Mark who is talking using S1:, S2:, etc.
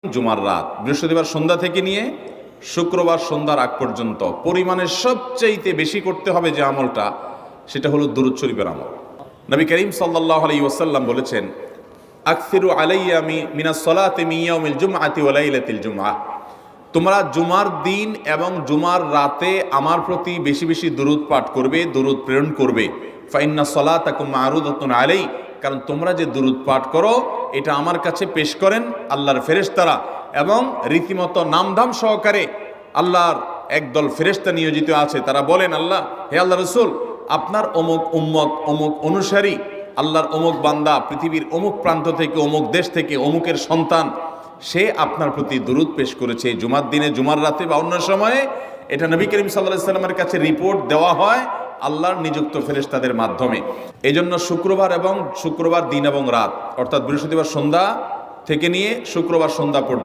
S1: জুমার রাত, বৃহস্পতিবার সন্ধ্যা থেকে নিয়ে শুক্রবার সন্ধ্যার আগ পর্যন্ত পরিমাণের সবচাইতে বেশি করতে হবে যে আমলটা, সেটা হলো দুরূদ শরীফের আমল। নবী করিম সাল্লাল্লাহু আলাইহি ওয়াসাল্লাম বলেছেন, আকসিরু আলাইয়া মিনাস সালাতি মিন ইয়াউমিল জুমআতি ওয়া লাইলাতিল জুমআহ, তোমরা জুমার দিন এবং জুমার রাতে আমার প্রতি বেশি বেশি দুরূদ পাঠ করবে, দুরূদ প্রেরণ করবে। ফা ইন্না সালাতাকুম মা'রুদাতুন আলাই, কারণ তোমরা যে দুরূদ পাঠ করো এটা আমার কাছে পেশ করেন আল্লাহর ফেরেশতারা, এবং রীতিমতো নামধাম সহকারে আল্লাহর একদল ফেরেশতা নিয়োজিত আছে। তারা বলেন, আল্লাহ, হে আল্লাহ রসুল, আপনার অমুক উম্মত, অমুক অনুসারী, আল্লাহর অমুক বান্দা পৃথিবীর অমুক প্রান্ত থেকে, অমুক দেশ থেকে, অমুকের সন্তান, সে আপনার প্রতি দুরূদ পেশ করেছে জুমার দিনে, জুমার রাতে বা অন্য সময়ে। এটা নবী করিম সাল্লাল্লাহু আলাইহি ওয়াসাল্লামের কাছে রিপোর্ট দেওয়া হয় আল্লাহর নিযুক্ত ফেরেশতাদের মাধ্যমে। এই জন্য শুক্রবার দিন এবং রাত, অর্থাৎ বৃহস্পতিবার সন্ধ্যা থেকে নিয়ে শুক্রবার সন্ধ্যা পর্যন্ত